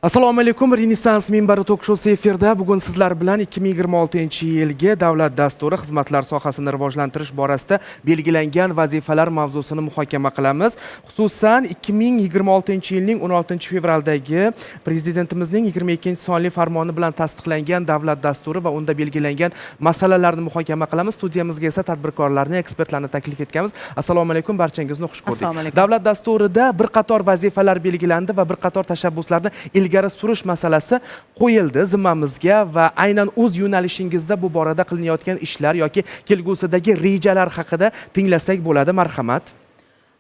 Assalomu alaykum. Renessans minbari tok-shousi efirda bugun sizlar bilan 2026-yilgi davlat dasturi xizmatlar sohasini rivojlantirish borasida belgilangan vazifalar mavzusini muhokama qilamiz. Xususan 2026-yilning 16-fevraldagi prezidentimizning 22-sonli farmoni bilan tasdiqlangan davlat dasturi va unda belgilangan masalalarni muhokama qilamiz. Studiyamizga esa tadbirkorlarni, ekspertlarni taklif etganmiz. Assalomu alaykum, barchangizni xush ko'rdik. Davlat dasturida bir qator vazifalar belgilandi va bir qator tashabbuslarni ilgari surish masalasi qo'yildi zimmamizga va aynan o'z yo'nalishingizda bu borada qilinayotgan ishlar yoki kelgusidagi rejalar haqida tinglasak bo'ladi. Marhamat.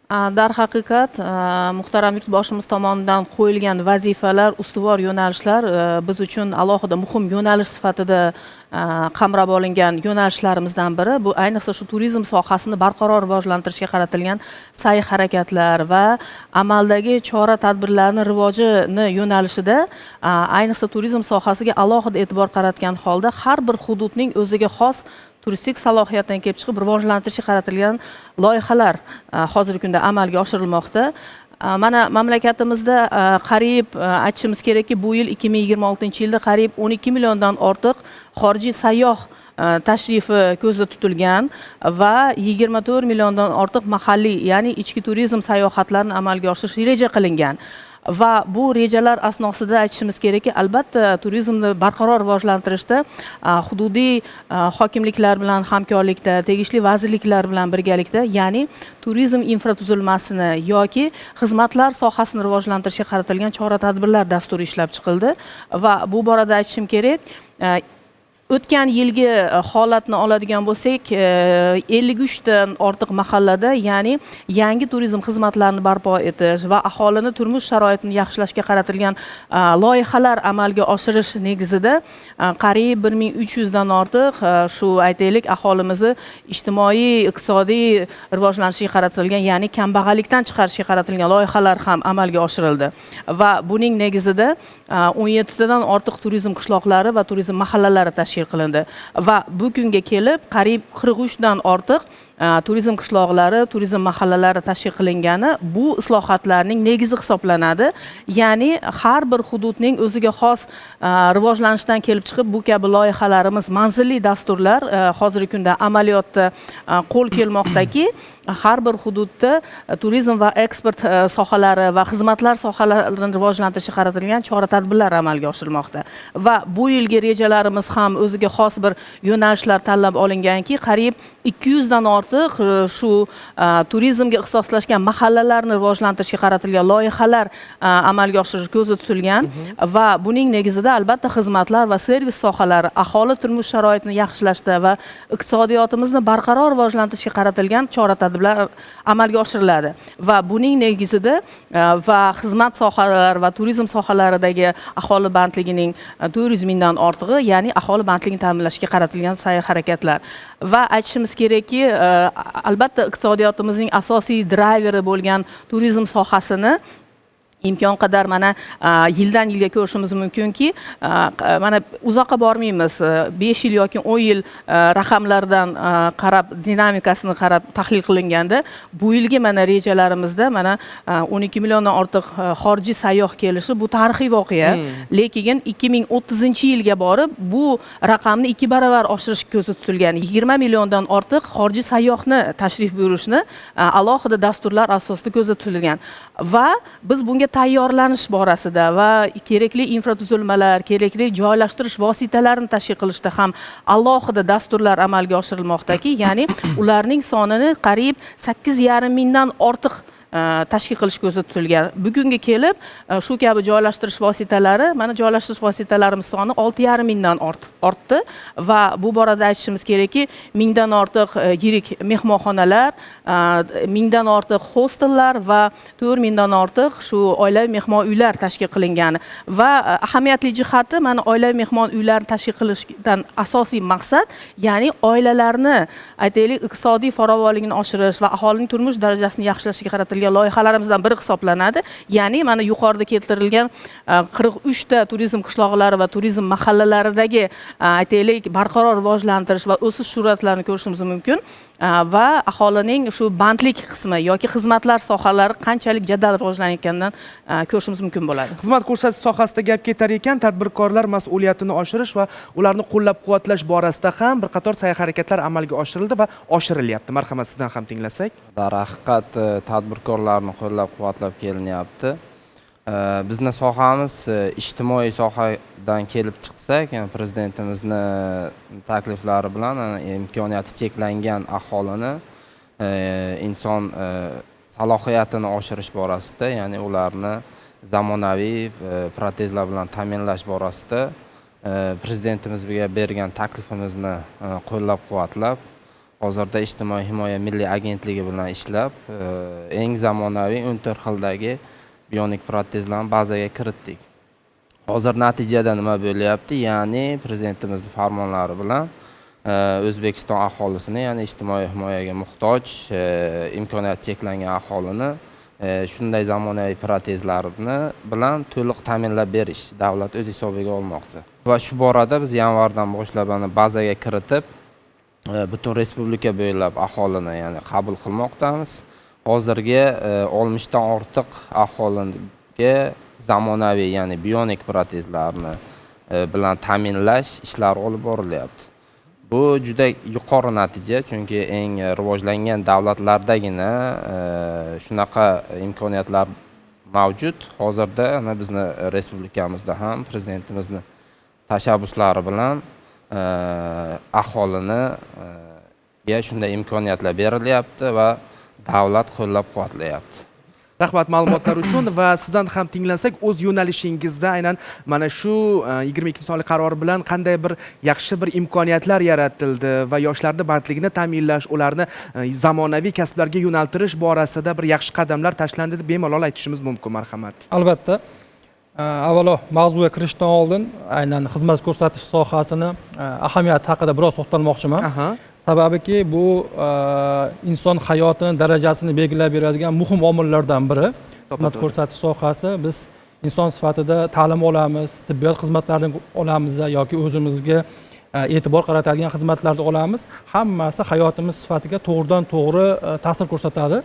Darhaqiqat, muhtaram yurtboshimiz tomonidan qo'yilgan vazifalar, ustuvor yo'nalishlar biz uchun alohida muhim yo'nalish sifatida qamrab olingan yo'nalishlarimizdan biri. Bu ayniqsa shu turizm sohasini barqaror rivojlantirishga qaratilgan sa'y-harakatlar va amaldagi chora-tadbirlarning rivojini yo'nalishida ayniqsa turizm sohasiga alohida e'tibor qaratgan holda har bir hududning o'ziga xos turistik salohiyatdan kelib chiqib rivojlantirishga qaratilgan loyihalar hozirgi kunda amalga oshirilmoqda. Mana mamlakatimizda qariyb aytishimiz kerakki, bu yil 2026-yilda qariyb 12 milliondan ortiq xorijiy sayyoh tashrifi ko'zda tutilgan va 24 milliondan ortiq mahalliy, ya'ni ichki turizm sayohatlarini amalga oshirish reja qilingan. Va bu rejalar asnosida aytishimiz kerakki, albatta turizmni barqaror rivojlantirishda hududiy hokimliklar bilan hamkorlikda, tegishli vazirliklar bilan birgalikda, ya'ni turizm infratuzilmasini yoki xizmatlar sohasini rivojlantirishga qaratilgan chora-tadbirlar dasturi ishlab chiqildi va bu borada aytishim kerak, o'tgan yilgi holatni oladigan bo'lsak, 53 dan ortiq mahallada, ya'ni yangi turizm xizmatlarini barpo etish va aholini turmush sharoitini yaxshilashga qaratilgan loyihalar amalga oshirish negizida qariyb 1300 dan ortiq shu aytaylik aholimizni ijtimoiy, iqtisodiy rivojlanishiga qaratilgan, ya'ni kambag'allikdan chiqarishga qaratilgan loyihalar ham amalga oshirildi. Va buning negizida 17 dan ortiq turizm qishloqlari va turizm mahallalari tashkil qilindi va bugunga kelib qariyb 43 dan ortiq turizm qishloqlari, turizm mahallalari tashkil qilingani bu islohotlarning negizi hisoblanadi. Ya'ni har bir hududning o'ziga xos rivojlanishdan kelib chiqib bu kabi loyihalarimiz, manzilli dasturlar hozirgi kunda amaliyotda qo'l kelmoqdaki, har bir hududda turizm va eksport sohalari va xizmatlar sohalarini rivojlantirishga qaratilgan chora-tadbirlar amalga oshirilmoqda. Va bu yilgi rejalarimiz ham o'ziga xos bir yo'nalishlar tanlab olinganki, qariyb 200 dan ortiq shu turizmga ixtisoslashgan mahallalarni rivojlantirishga qaratilgan loyihalar amalga oshirish ko'zda tutilgan va buning negizida albatta xizmatlar va servis sohalari aholi turmush sharoitini yaxshilashda va iqtisodiyotimizni barqaror rivojlantirishga qaratilgan chora-tadbirlar amalga oshiriladi. Va buning negizida va xizmat sohalari va turizm sohalaridagi aholi bandligining 400 mingdan ortig'i, ya'ni aholi bandligini ta'minlashga qaratilgan sa'y-harakatlar. Va aytishimiz kerakki, albatta iqtisodiyotimizning asosiy drayveri bo'lgan turizm sohasini imkon qadar mana yildan yilga ko'rishimiz mumkinki, mana uzoqqa bormaymiz, 5 yil yoki 10 yil raqamlardan qarab, dinamikasini qarab tahlil qilinganda, bu yilgi mana rejalarimizda mana 12 milliondan ortiq xorijiy sayyoh kelishi bu tarixiy voqea. Lekin 2030-yilga borib bu raqamni 2 baravar oshirish ko'zda tutilgan. 20 milliondan ortiq xorijiy sayyohni tashrif buyurishni alohida dasturlar asosida ko'zda tutilgan. Va biz bunga tayyorlanish borasida va kerakli infratuzilmalar, kerakli joylashtirish vositalarini tashkil qilishda ham alohida dasturlar amalga oshirilmoqdaki, ya'ni ularning sonini qariyb 8,5 mingdan ortiq tashkil qilish ko'zda tutilgan. Bugunga kelib shu kabi joylashtirish vositalari, mana joylashtirish vositalarimiz soni 6,5 mingdan ortdi va bu borada aytishimiz kerakki, 1000 dan ortiq yirik mehmonxonalar, 1000 dan ortiq hostellar va 4 mingdan ortiq shu oilaviy mehmon uylar tashkil qilingan. Va ahamiyatli jihati, mana oilaviy mehmon uylarni tashkil qilishdan asosiy maqsad, ya'ni oilalarni aytaylik iqtisodiy farovonligini oshirish va aholining turmush darajasini yaxshilashga qaratilgan loyihalarimizdan biri hisoblanadi. Ya'ni mana yuqorida keltirilgan 43 ta turizm qishloqlari va turizm mahallalaridagi aytaylik barqaror rivojlantirish va o'sish sur'atlarini ko'rishimiz mumkin. va aholining shu bandlik qismi yoki xizmatlar sohalari qanchalik jadal rivojlanayotganidan ko'rishimiz mumkin bo'ladi. Xizmat ko'rsatish sohasida gap ketar ekan, tadbirkorlar mas'uliyatini oshirish va ularni qo'llab-quvvatlash borasida ham bir qator sa'y-harakatlar amalga oshirildi va oshirilyapti. Marhamat, sizdan ham tinglasak. Darhaqiqat tadbirkorlarni qo'llab-quvvatlab kelinyapti. Bizni sohamiz ijtimoiy sohadan kelib chiqsak, prezidentimizni takliflari bilan imkoniyati cheklangan aholini inson salohiyatini oshirish borasida, ya'ni ularni zamonaviy protezlar bilan ta'minlash borasida prezidentimizga bergan taklifimizni qo'llab-quvvatlab, hozirda ijtimoiy himoya milliy agentligi bilan ishlab, eng zamonaviy 14 xildagi bionik protezlarni bazaga kiritdik. Hozir natijada nima bo'lyapti? Ya'ni prezidentimizning farmonlari bilan O'zbekiston aholisini, ya'ni ijtimoiy himoyaga muhtoj, imkoniyati cheklangan aholini shunday zamonaviy protezlarni bilan to'liq ta'minlab berish davlat o'z hisobiga olmoqda. Va shu borada biz yanvardan boshlab bazaga kiritib, butun respublika bo'ylab aholini, ya'ni qabul qilmoqdamiz. Hozirgi 60 dan ortiq aholiga zamonaviy, ya'ni bionik protezlarni bilan ta'minlash ishlari olib borilyapti. Bu juda yuqori natija, chunki eng rivojlangan davlatlardagina shunaqa imkoniyatlar mavjud. Hozirda bizni respublikamizda ham prezidentimizning tashabbuslari bilan aholini shunday imkoniyatlar berilyapti va davlat qo'llab-quvvatlayapti. Rahmat ma'lumotlar uchun va sizdan ham tinglasak, o'z yo'nalishingizda aynan mana shu 22-sonli qaror bilan qanday bir yaxshi bir imkoniyatlar yaratildi va yoshlarning bandligini ta'minlash, ularni zamonaviy kasblarga yo'naltirish borasida bir yaxshi qadamlar tashlandi deb bemalol aytishimiz mumkin. Marhamat. Albatta. Avvalo mavzuga kirishdan oldin aynan xizmat ko'rsatish sohasini ahamiyati haqida biroz to'xtalmoqchiman. Sababiki bu inson hayotini darajasini belgilab beradigan muhim omillardan biri. Xizmat ko'rsatish sohasi, biz inson sifatida ta'lim olamiz, tibbiyot xizmatlarini olamiz yoki o'zimizga e'tibor qaratadigan xizmatlarni olamiz. Hammasi hayotimiz sifatiga to'g'ridan-to'g'ri ta'sir ko'rsatadi.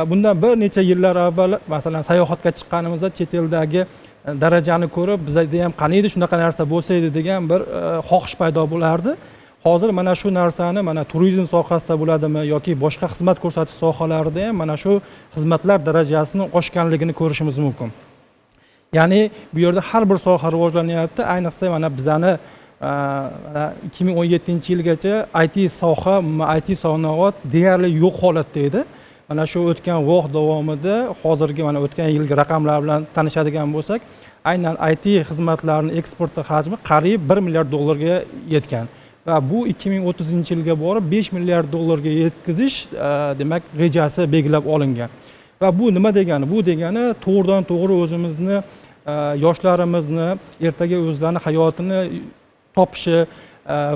Bundan bir necha yillar avval, masalan, sayohatga chiqqanimizda chet eldagi darajani ko'rib, bizda ham qaniydi shunaqa narsa bo'lsa edi degan bir xohish paydo bo'lardi. Hozir mana shu narsani mana turizm sohasida bo'ladimi yoki boshqa xizmat ko'rsatish sohalarida ham mana shu xizmatlar darajasini oshganligini ko'rishimiz mumkin. Ya'ni bu yerda har bir soha rivojlanyapti. Ayniqsa mana bizani 2017-yilgacha IT soha, IT sanoat deyarli yo'q holatda edi. Mana shu o'tgan vaqt davomida hozirgi mana o'tgan yilgi raqamlar bilan tanishadigan bo'lsak, aynan IT xizmatlarining eksporti hajmi qariyb 1 milliard dollarga yetgan. Va bu 2030-yilga borib 5 milliard dollarga yetkazish demak rejasi belgilab olingan. Va bu nima degani? Bu degani to'g'ridan-to'g'ri o'zimizni yoshlarimizni ertaga o'zlarining hayotini topishi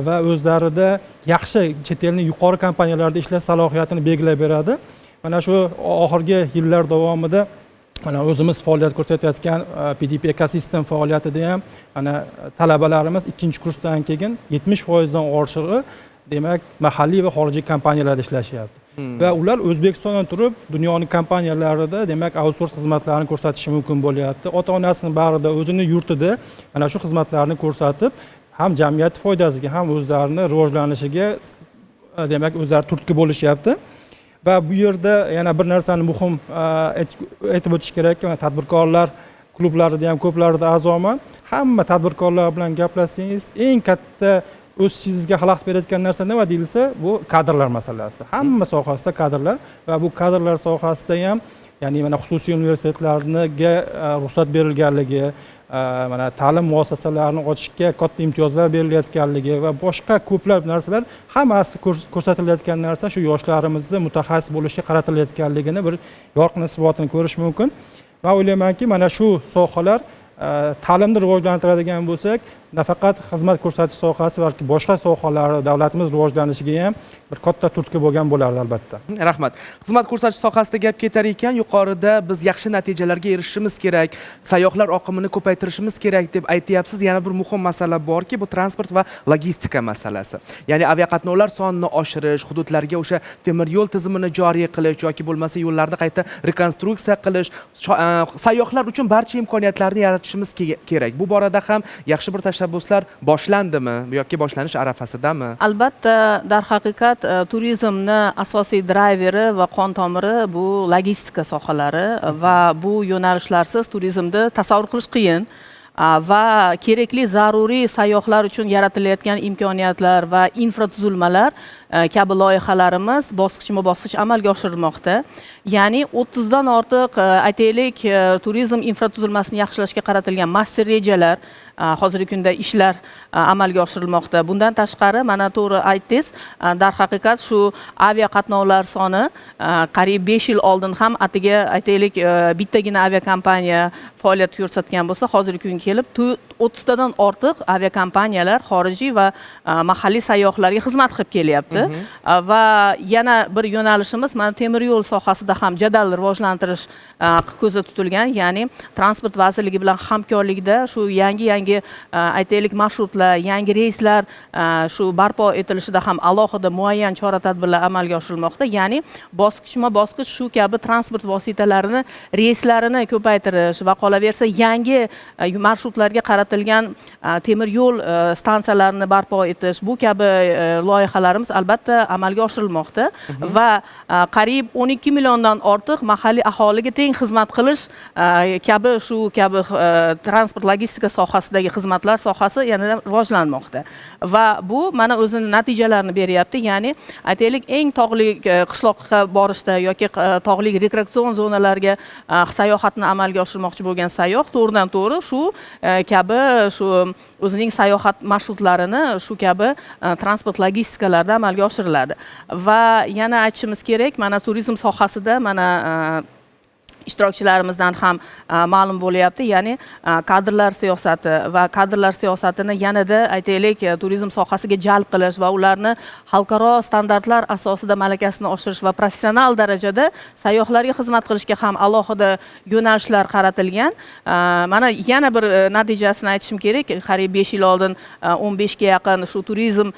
va o'zlarida yaxshi chet elning yuqori kompaniyalarda ishlash salohiyatini belgilab beradi. Mana shu oxirgi yillar davomida mana o'zimiz faoliyat ko'rsatayotgan PDP ekosistem faoliyatida ham mana talabalarimiz 2-kursdan keyin 70% dan ortig'i demak mahalliy va xorijiy kompaniyalarda ishlashyapti. Va ular O'zbekistondan turib dunyoning kompaniyalarida demak outsource xizmatlarini ko'rsatishi mumkin bo'lyapti. Ota-onasining barida o'zining yurtida mana shu xizmatlarni ko'rsatib, ham jamiyat foydasiga, ham o'zlarining rivojlanishiga demak o'zlari turtki bo'lishyapti. Va bu yerda yana bir narsani muhim aytib o'tish kerakki, tadbirkorlar klublarida ham ko'plarida a'zoman. Hamma tadbirkorlar bilan gaplashsangiz, eng katta o'sishingizga xalaqit berayotgan narsa nima deyilsa, bu kadrlar masalasi. Hamma sohasida kadrlar va bu kadrlar sohasida ham, ya'ni mana xususiy universitetlarga ruxsat berilganligi, mana ta'lim muassasalarini ochishga katta imtiyozlar berilayotganligi va boshqa ko'plab narsalar hammasi ko'rsatilayotgan narsa shu yoshlarimizni mutaxassis bo'lishga qaratilayotganligini bir yorqin isbotini ko'rish mumkin. Men o'ylaymanki, mana shu sohalar ta'limni rivojlantiradigan bo'lsak, nafaqat xizmat ko'rsatish sohasi, balki boshqa sohalar davlatimiz rivojlanishiga ham bir katta turtki bo'lgan bo'lardi albatta. Rahmat. Xizmat ko'rsatish sohasida gap ketar ekan, yuqorida biz yaxshi natijalarga erishishimiz kerak, sayyohlar oqimini ko'paytirishimiz kerak deb aytyapsiz. Yana bir muhim masala borki, bu transport va logistika masalasi. Ya'ni aviaqatnovlar sonini oshirish, hududlarga o'sha temir yo'l tizimini joriy qilish yoki bo'lmasa yo'llarni qayta rekonstruksiya qilish, sayyohlar uchun barcha imkoniyatlarni yaratishimiz kerak. Bu borada ham yaxshi bir tashabbuslar boshlandimi yoki boshlanish arafasidami? Albatta, darhaqiqat turizmni asosiy drayveri va qon tomiri bu logistika sohalari va bu yo'nalishlarsiz turizmni tasavvur qilish qiyin. Va kerakli zaruriy sayyohlar uchun yaratilayotgan imkoniyatlar va infratuzilmalar kabi loyihalarimiz bosqichma-bosqich amalga oshirilmoqda. Ya'ni 30 dan ortiq aytaylik turizm infratuzilmasini yaxshilashga qaratilgan master rejalar hozirgi kunda ishlar amalga oshirilmoqda. Bundan tashqari, mana to'g'ri aytdingiz, darhaqiqat shu aviaqatnovlar soni qariyb 5 yil oldin ham atiga aytaylik bittagina aviakompaniya faoliyat ko'rsatgan bo'lsa, hozirgi kunga kelib 30 dan ortiq aviakompaniyalar xorijiy va mahalliy sayyohlarga xizmat qilib kelyapti. Va yana bir yo'nalishimiz mana temir yo'l sohasida ham jadal rivojlantirish ko'zda tutilgan, ya'ni transport vazirligi bilan hamkorlikda shu yangi aytaylik marshrutlar, yangi reyslar shu barpo etilishida ham alohida muayyan chora-tadbirlar amalga oshirilmoqda. Ya'ni bosqichma-bosqich shu kabi transport vositalarini, reyslarini ko'paytirish va qolaversa yangi marshrutlarga qaratilgan temir yo'l stansiyalarini barpo etish, bu kabi loyihalarimiz albatta amalga oshirilmoqda va qariyb 12 milliondan ortiq mahalliy aholiga teng xizmat qilish kabi shu kabi transport logistika sohasidagi xizmatlar sohasi yanada rivojlanmoqda va bu mana o'zini natijalarini beryapti. Ya'ni aytaylik eng tog'li qishloqqa borishda yoki tog'li rekreatsion zonalarga sayohatni amalga oshirmoqchi bo'lgan sayyoh to'g'ridan to'g'ri shu kabi shu o'zining sayohat marshrutlarini shu kabi transport logistikalarda amalga oshiriladi. Va yana aytishimiz kerak, mana turizm sohasida mana ishtirokchilarimizdan ham ma'lum bo'lyapti, ya'ni kadrlar siyosati va kadrlar siyosatini yanada aytaylik turizm sohasiga jalb qilish va ularni xalqaro standartlar asosida malakasini oshirish va professional darajada sayyohlarga xizmat qilishga ham alohida yo'nalishlar qaratilgan. Mana yana bir natijasini aytishim kerak, qariyb 5 yil oldin 15 ga yaqin shu turizm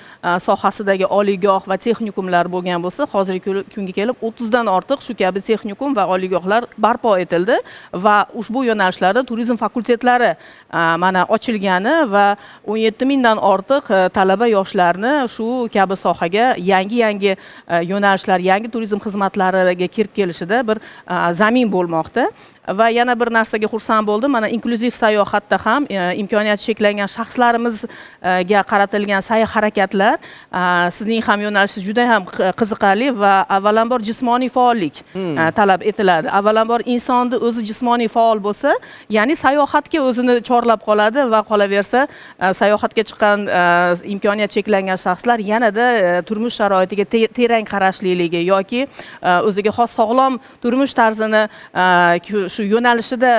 sohasidagi oliygoh va texnikumlar bo'lgan bo'lsa, hozirgi kunga kelib 30 dan ortiq shu kabi texnikum va oliygohlar barpo etildi va ushbu yo'nalishlarda turizm fakultetlari mana ochilgani va 17 mingdan ortiq talaba yoshlarni shu kabi sohaga yangi yo'nalishlar, yangi turizm xizmatlariga kirib kelishida bir zamin bo'lmoqda. Va yana bir narsaga xursand bo'ldim. Mana inklyuziv sayohatda ham imkoniyati cheklangan shaxslarimizga qaratilgan sa'y-harakatlar sizning ham yo'nalishingiz juda ham qiziqarli va avvalambor jismoniy faollik talab etiladi. Avvalambor insonni o'zi jismoniy faol bo'lsa, ya'ni sayohatga o'zini chorlab qoladi va qolaversa sayohatga chiqqan imkoniyat cheklangan shaxslar yanada turmush sharoitiga terang qarashliligi yoki o'ziga xos sog'lom turmush tarzini shu yo'nalishida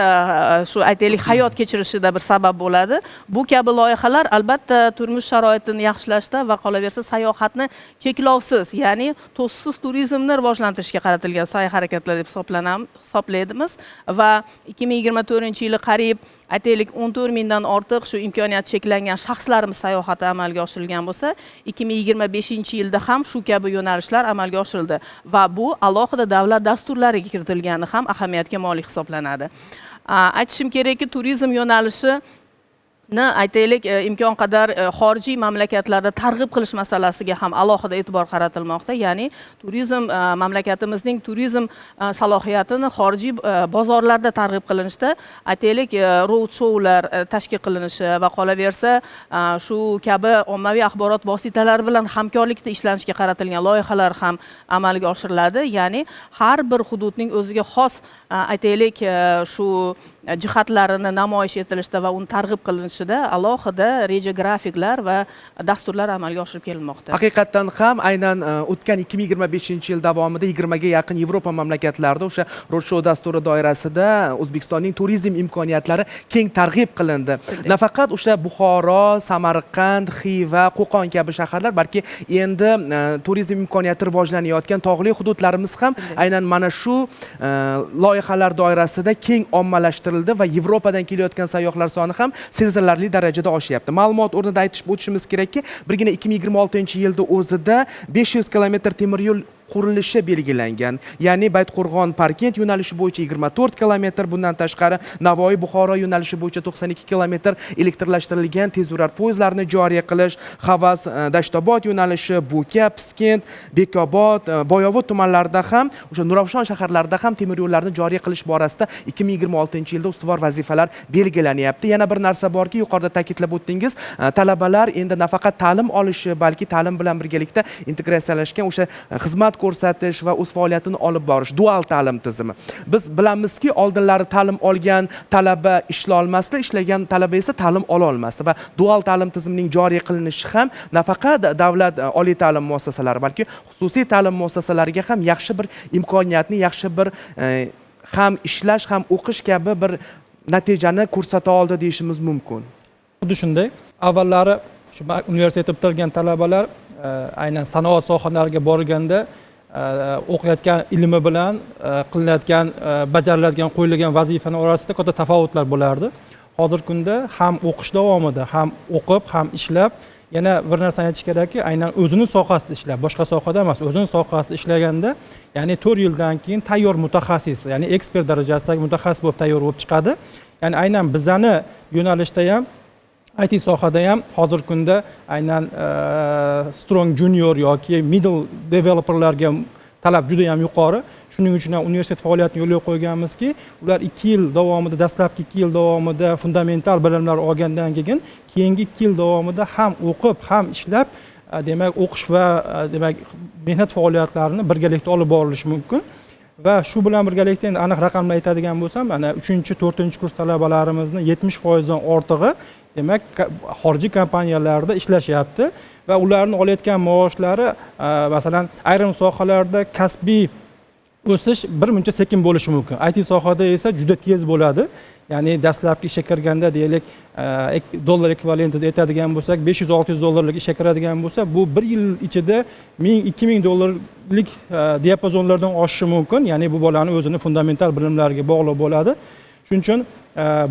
shu aytaylik hayot kechirishida bir sabab bo'ladi. Bu kabi loyihalar albatta turmush sharoitini yaxshilashda va qolaversa sayohatni cheklovsiz, ya'ni to'siqsiz turizmni rivojlantirishga qaratilgan sa'y-harakatlar deb hisoblaymiz va 2024-yili qariyb aytaylik 14 mingdan ortiq shu imkoniyati cheklangan shaxslarimiz sayohati amalga oshirilgan bo'lsa, 2025-yilda ham shu kabi yo'nalishlar amalga oshirildi va bu alohida davlat dasturlariga kiritilgani ham ahamiyatga molik hisoblanadi. Aytishim kerakki, turizm yo'nalishi aytaylik imkon qadar xorijiy mamlakatlarda targ'ib qilish masalasiga ham alohida e'tibor qaratilmoqda. Ya'ni turizm mamlakatimizning turizm salohiyatini xorijiy bozorlarda targ'ib qilinishda aytaylik road showlar tashkil qilinishi va qolaversa shu kabi ommaviy axborot vositalari bilan hamkorlikda ishlanishga qaratilgan loyihalar ham amalga oshiriladi. Ya'ni har bir hududning o'ziga xos aytaylik shu jihatlarini namoyish etilishida va uni targ'ib qilinishida alohida reja grafiklar va dasturlar amalga oshirib kelinmoqda. Haqiqatdan ham aynan o'tgan 2025-yil davomida 20 ga yaqin Yevropa mamlakatlarida o'sha roadshow dasturi doirasida O'zbekistonning turizm imkoniyatlari keng targ'ib qilindi. Nafaqat o'sha Buxoro, Samarqand, Xiva, Qo'qon kabi shaharlar, balki endi turizm imkoniyati rivojlanayotgan tog'li hududlarimiz ham aynan mana shu loyihalar doirasida keng ommalashtirildi va Yevropadan kelayotgan sayyohlar soni ham sezilarli darajada oshyapti. Ma'lumot o'rnida aytib o'tishimiz kerakki, birgina 2026-yilda o'zida 500 kilometr temir yo'l qurilishi belgilangan. Ya'ni Baytqo'rg'on Parkent yo'nalishi bo'yicha 24 kilometr, bundan tashqari Navoiy Buxoro yo'nalishi bo'yicha 92 kilometr elektrlashtirilgan tezyurar poyezdlarni joriy qilish, Havas Dashtobod yo'nalishi, Bo'ka, Piskent, Bekobod, Boyovut tumanlarida ham, o'sha Nurafshon shaharlarida ham temir yo'llarni joriy qilish borasida 2026-yilda ustuvor vazifalar belgilanyapti. Yana bir narsa borki, yuqorida ta'kidlab o'tdingiz, talabalar endi nafaqat ta'lim olishi, balki ta'lim bilan birgalikda integratsiyalashgan o'sha xizmat ko'rsatish va o'z faoliyatini olib borish, dual ta'lim tizimi. Biz bilamizki, oldinlari ta'lim olgan talaba ishla olmasdi, ishlagan talaba esa ta'lim ola olmasdi va dual ta'lim tizimining joriy qilinishi ham nafaqat davlat oliy ta'lim muassasalari, balki xususiy ta'lim muassasalariga ham yaxshi bir imkoniyatni, yaxshi bir ham ishlash, ham o'qish kabi bir natijani ko'rsata oldi deyishimiz mumkin. Xuddi shunday. Avvallari shu universitetda bitirgan talabalar aynan sanoat sohalariga borganda o'qiyotgan ilmi bilan qilinayotgan, bajariladigan, qo'yilgan vazifaning orasida katta tafovutlar bo'lardi. Hozirgi kunda ham o'qish davomida, ham o'qib, ham ishlab, yana bir narsani aytish kerakki, aynan o'zining sohasida ishlab, boshqa sohada emas, o'zining sohasida ishlaganda, ya'ni 4 yildan keyin tayyor mutaxassis, ya'ni ekspert darajasidagi mutaxassis bo'lib tayyor bo'lib chiqadi. Ya'ni aynan bizani yo'nalishda ham IT sohada ham hozirgi kunda aynan strong junior yoki middle developerlarga talab juda ham yuqori. Shuning uchun ham universitet faoliyatini yo'lga qo'yganmizki, ular 2 yil davomida, dastlabki 2 yil davomida fundamental bilimlar olgandan keyin keyingi 2 yil davomida ham o'qib, ham ishlab, demak o'qish va demak mehnat faoliyatlarini birgalikda olib borilishi mumkin. Va shu bilan birgalikda endi aniq raqamlar aytadigan bo'lsam, mana 3-4-kurs talabalarimizni 70% dan ortig'i demak xorijiy kompaniyalarda ishlashyapti va ularning olayotgan maoshlari masalan ayrim sohalarda kasbiy o'sish birmuncha sekin bo'lishi mumkin. IT sohada esa juda tez bo'ladi. Ya'ni dastlabki ishga kirganda deylik dollar ekvivalentida aytadigan bo'lsak 500-600 dollarlik ishga kiradigan bo'lsa, bu 1 yil ichida 1000-2000 dollarlik diapazonlardan oshishi mumkin. Ya'ni bu bolaning o'zining fundamental bilimlariga bog'liq bo'ladi. Shuning uchun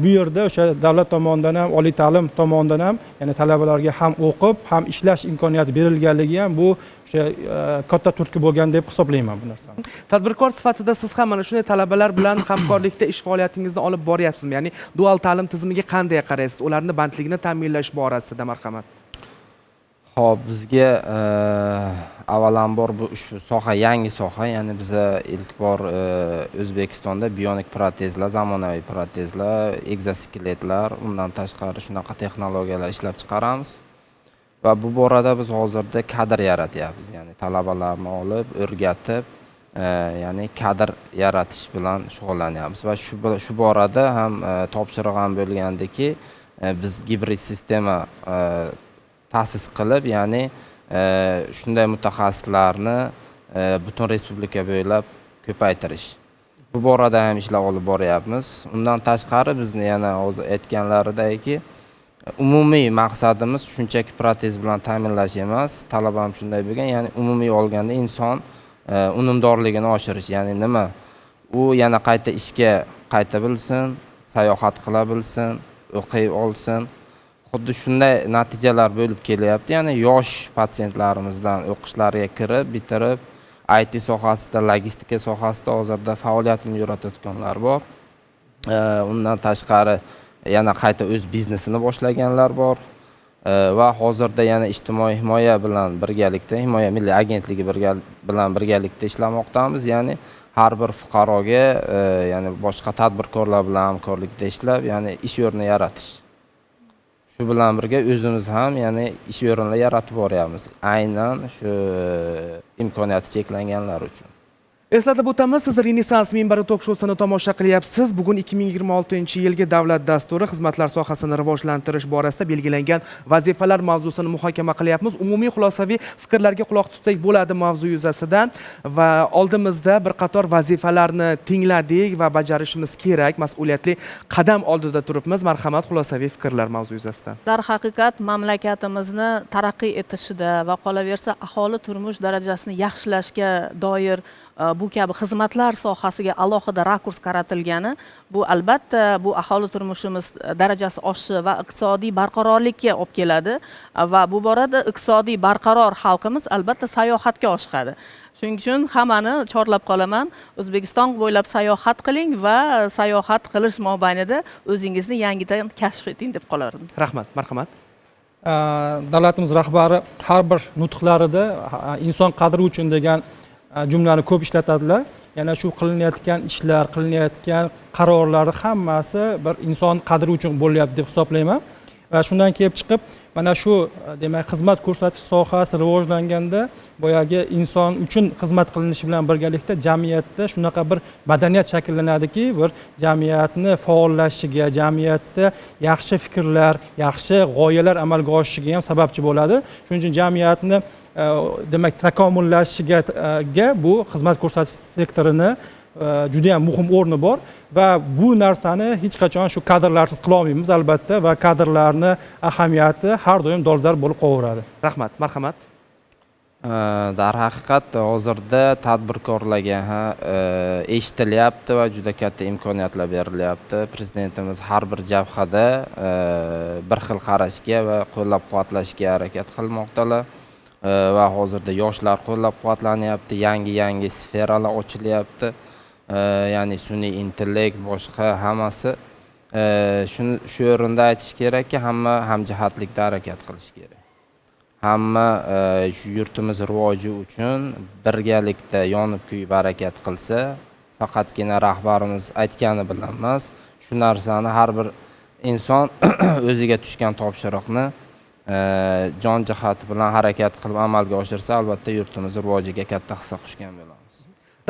bu yerda o'sha davlat tomonidan ham, oliy ta'lim tomonidan ham, ya'ni talabalarga ham o'qib, ham ishlash imkoniyati berilganligi ham bu o'sha katta turtki bo'lgan deb hisoblayman bu narsani. Tadbirkor sifatida siz ham mana shunday talabalar bilan hamkorlikda ish faoliyatingizni olib boryapsizmi? Ya'ni dual ta'lim tizimiga qanday qaraysiz? Ularning bandligini ta'minlash borasida marhamat. Xo'p, bizga avvalambor bu ushbu soha yangi soha, ya'ni biz ilk bor O'zbekistonda bionik protezlar, zamonaviy protezlar, egzoskeletlar, undan tashqari shunaqa texnologiyalar ishlab chiqaramiz. Va bu borada biz hozirda kadr yaratyapmiz, ya'ni talabalarni olib, o'rgatib, ya'ni kadr yaratish bilan shug'ullanyapmiz va shu borada ham topshiriq ham bo'lgandiki, biz gibrid sistema ta'sis qilib, ya'ni shunday mutaxassislarni butun respublika bo'ylab ko'paytirish. Bu borada ham ishlar olib boryapmiz. Undan tashqari bizni yana hozir aytganlaridagi umumiy maqsadimiz shunchaki protez bilan ta'minlash emas, talaba ham shunday bo'lgan, ya'ni umumiy olganda inson unumdorligini oshirish, ya'ni nima? U yana qayta ishga qayta bilsin, sayohat qila bilsin, o'qiy olsin. Xuddi shunday natijalar bo'lib kelyapti. Ya'ni yosh patsientlarimizdan o'qishlariga kirib, bitirib, IT sohasida, logistika sohasida hozirda faoliyatini yuritayotganlar bor. Undan tashqari yana qayta o'z biznesini boshlaganlar bor. Va hozirda yana ijtimoiy himoya bilan birgalikda, Himoya milliy agentligi bilan birgalikda ishlamoqdamiz. Ya'ni har bir fuqaroga, ya'ni boshqa tadbirkorlar bilan hamkorlikda ishlab, ya'ni ish o'rni yaratish. Shu bilan birga o'zimiz ham, ya'ni ish o'rinlarini yaratib boryapmiz. Aynan shu imkoniyati cheklanganlar uchun. Eslatib o'tamiz, siz Renessans minbari tok-shousini tomosha qilyapsiz. Bugun 2026-yilgi davlat dasturi xizmatlar sohasini rivojlantirish borasida belgilangan vazifalar mavzusini muhokama qilyapmiz. Umumiy xulosaviy fikrlarga quloq tutsak bo'ladi mavzu yuzasidan va oldimizda bir qator vazifalarni tingladik va bajarishimiz kerak. Mas'uliyatli qadam oldida turibmiz. Marhamat, xulosaviy fikrlar mavzu yuzasidan. Darhaqiqat mamlakatimizni taraqqiy etishida va qolaversa aholi turmush darajasini yaxshilashga doir bu kabi xizmatlar sohasiga alohida rakurs qaratilgani, bu albatta bu aholi turmushimiz darajasi oshishi va iqtisodiy barqarorlikka olib keladi va bu borada iqtisodiy barqaror xalqimiz albatta sayohatga oshiqadi. Shuning uchun hammani chorlab qolaman, O'zbekiston bo'ylab sayohat qiling va sayohat qilish mobaynida o'zingizni yangidan kashf eting deb qolardim. Rahmat, marhamat. Davlatimiz rahbari har bir nutqlarida inson qadri uchun degan jumlani ko'p ishlatadilar. Yana shu qilinayotgan ishlar, qilinayotgan qarorlar hammasi bir inson qadri uchun bo'lyapti deb hisoblayman. Va shundan kelib chiqib, mana shu demak xizmat ko'rsatish sohasi rivojlanganda boyagi inson uchun xizmat qilinishi bilan birgalikda jamiyatda shunaqa bir madaniyat shakllanadiki, bir jamiyatni faollashishiga, jamiyatda yaxshi fikrlar, yaxshi g'oyalar amalga oshishiga ham sababchi bo'ladi. Shuning uchun jamiyatni demak takomillashishiga bu xizmat ko'rsatish sektorini juda ham muhim o'rni bor va bu narsani hech qachon shu kadrlarsiz qila olmaymiz albatta va kadrlarni ahamiyati har doim dolzarb bo'lib qolaveradi. Rahmat, marhamat. Darhaqiqat hozirda tadbirkorlarga eshitilyapti va juda katta imkoniyatlar berilyapti. Prezidentimiz har bir jabhada bir xil qarashga va qo'llab-quvvatlashga harakat qilmoqdalar. Va hozirda yoshlar qo'llab-quvvatlanyapti, yangi sferalar ochilyapti. Ya'ni sun'iy intellekt, boshqa hammasi. Shu o'rinda aytish kerakki, hamma hamjihatlikda harakat qilish kerak. Hamma shu yurtimiz rivoji uchun birgalikda yonib-kuyib harakat qilsa, faqatgina rahbarimiz aytgani bilan emas, shu narsani har bir inson o'ziga tushgan topshiriqni jon jihati bilan harakat qilib amalga oshirsa, albatta yurtimiz rivojiga katta hissa qo'shgan bo'lamiz.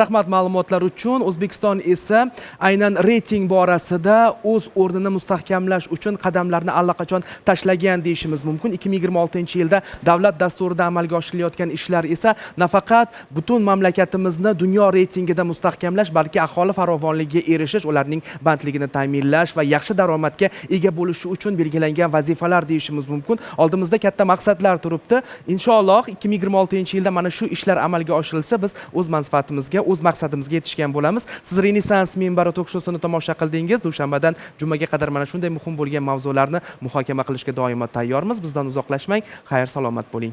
Rahmat ma'lumotlar uchun. O'zbekiston esa aynan reyting borasida o'z o'rnini mustahkamlash uchun qadamlarni allaqachon tashlagan deyishimiz mumkin. 2026-yilda davlat dasturida amalga oshirilayotgan ishlar esa nafaqat butun mamlakatimizni dunyo reytingida mustahkamlash, balki aholi farovonligiga erishish, ularning bandligini ta'minlash va yaxshi daromadga ega bo'lishi uchun belgilangan vazifalar deyishimiz mumkin. Oldimizda katta maqsadlar turibdi. Inshaalloh 2026-yilda mana shu ishlar amalga oshirilsa, biz o'z manfaatimizga, o'z maqsadimizga yetishgan bo'lamiz. Siz Renessans minbari tok-shousini tomosha qildingiz. Dushanbadan jumaga qadar mana shunday muhim bo'lgan mavzularni muhokama qilishga doimo tayyormiz. Bizdan uzoqlashmang. Xayr, salomat bo'ling.